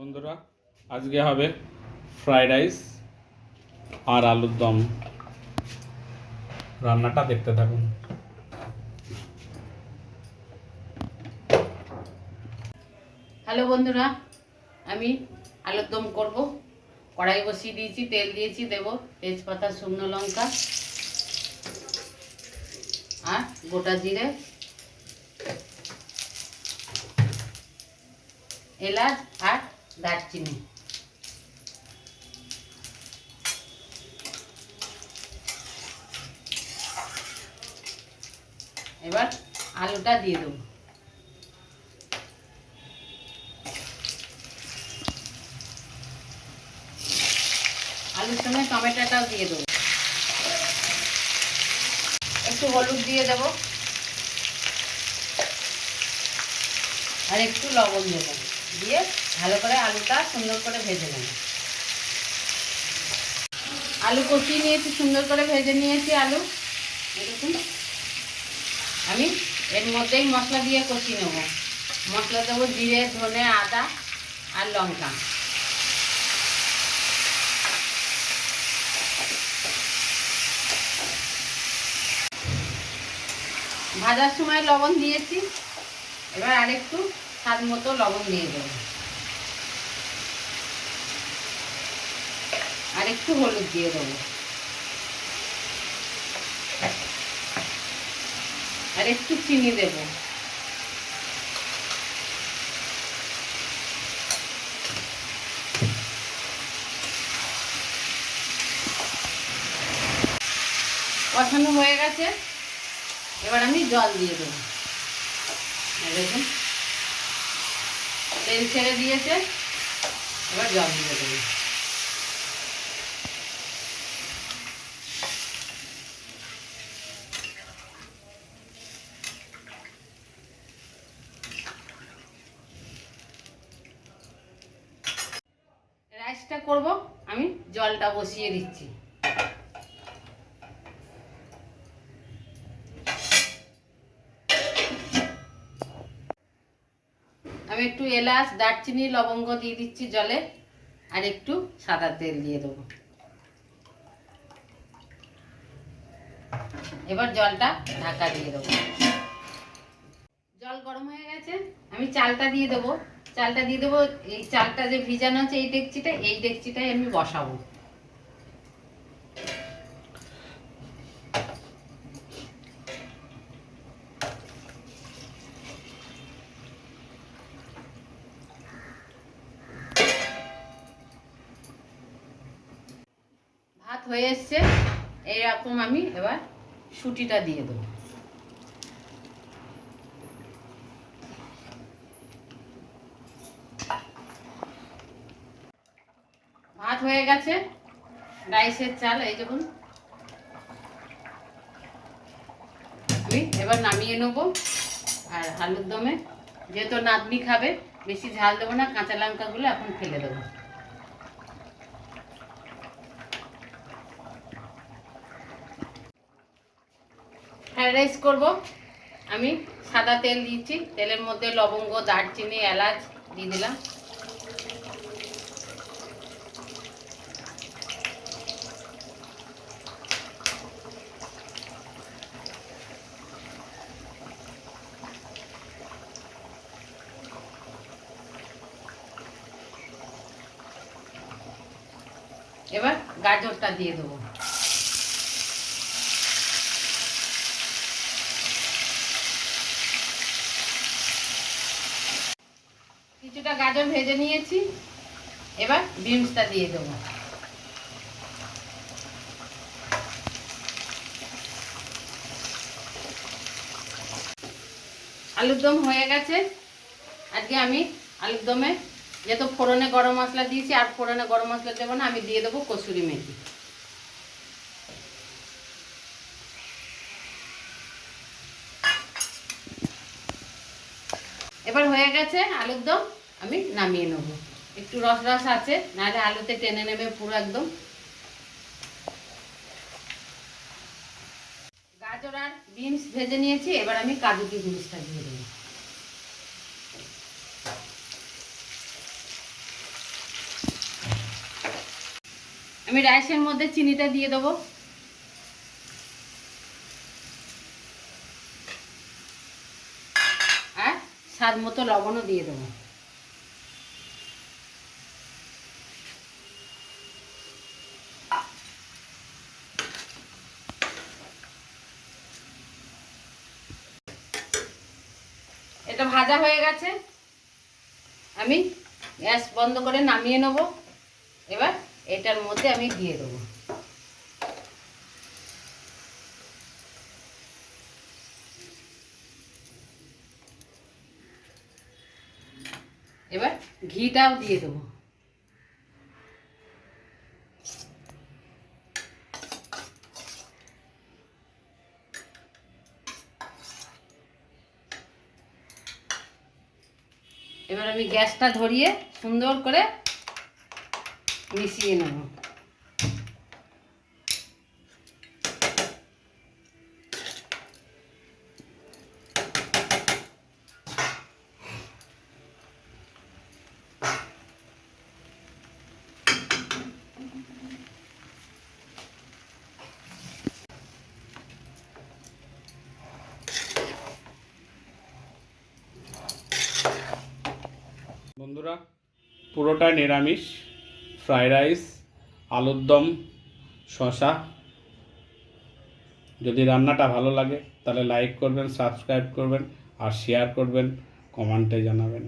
বন্ধুরা, আজকে হবে ফ্রাইড রাইস আর আলুর দম। রান্নাটা দেখতে থাকুন। হ্যালো বন্ধুরা, আমি আলুর দম করব। কড়াই বসিয়ে দিয়েছি, তেল দিয়েছি, দেব তেজপাতা, শুকনো লঙ্কা আর গোটা জিরে, এলাচ আর দারচিনি। এবার আলুটা দিয়ে দেবো। আলুর সঙ্গে টমেটোটাও দিয়ে দেবো। একটু হলুদ দিয়ে দেবো আর একটু লবণ দেবো, দিয়ে ভালো করে আলুটা সুন্দর করে ভেজে নেব। আলু কষিয়ে নিয়েছি, সুন্দর করে ভেজে নিয়েছি আলু। এরকম আমি এর মধ্যেই মশলা দিয়ে কষিয়ে নেব। মশলা দেবো জিরে, ধনে, আদা আর লঙ্কা। ভাজার সময় লবণ দিয়েছি, এবার আরেকটু স্বাদ মতো লবণ দিয়ে দেবো, আর একটু হলুদ দিয়ে দেবো, আর একটু চিনি দেব। কষানো হয়ে গেছে, এবার আমি জল দিয়ে দেবো। দেখুন তেল ছেড়ে দিয়েছে, এবার জল দিয়ে দেবো। রাইসটা করব, আমি জলটা বসিয়ে দিচ্ছি। আমি একটু এলাচ, দারচিনি, লবঙ্গ দিয়ে দিচ্ছি জলে, আর একটু সাদা তেল দিয়ে দেবো। এবার জলটা ঢাকা দিয়ে দেবো। জল গরম হয়ে গেছে, আমি চালটা দিয়ে দেবো। চালটা দিয়ে দেবো, এই চালটা যে ভিজানো আছে এই ডেকচিটাই আমি বসাবো। ভাত হয়ে এসছে, এইরকম আমি এবার সুটিটা দিয়ে দেবো। ভাত হয়ে গেছে, রাইসের চাল এই দেখুন। আমি এবার নামিয়ে নেব। আর আলুর দমে যেহেতু নাতনি খাবে, বেশি ঝাল দেবো না, কাঁচা লঙ্কাগুলো এখন ফেলে দেবো। ফ্রাইড রাইস করবো, আমি সাদা তেল দিয়েছি, তেলের মধ্যে লবঙ্গ, দারচিনি, এলাচ দিয়ে দিলাম। এবার গাজরটা দিয়ে দেবো। কিছুটা গাজর ভেজে নিয়েছি, এবার বিনসটা দিয়ে দেবো। আলুর দম হয়ে গেছে। আজকে আমি আলুর দমে যেহেতু ফোড়নে গরম মশলা দিয়েছি, আর ফোড়নে গরম মশলা দেবো না, আমি দিয়ে দেবো কসুরি মেথি। এবার হয়ে গেছে আলুর দম, আমি নামিয়ে নেব। একটু রস রস আছে, নাহলে আলুতে টেনে নেবে পুরো একদম। গাজর আর বিনস ভেজে নিয়েছি, এবার আমি কাজু কিশমিশটা দিয়ে দেবো। আমি রাইসের মধ্যে চিনিটা দিয়ে দেবো। আর স্বাদ মতো লবণও দিয়ে দেবো। এটা ভাজা হয়ে গেছে, আমি গ্যাস বন্ধ করে নামিয়ে নেব। এবার এটার মধ্যে আমি দিয়ে দেবো। এবার ঘিটাও দিয়ে দেবো। এবার আমি গ্যাসটা ধরিয়ে সুন্দর করে মিশিয়ে নেব। বন্ধুরা, পুরোটাই নিরামিষ, ফ্রাইড রাইস, আলুর দম, শসা। যদি রান্নাটা ভালো লাগে তাহলে লাইক করবেন, সাবস্ক্রাইব করবেন আর শেয়ার করবেন, কমেন্টে জানাবেন।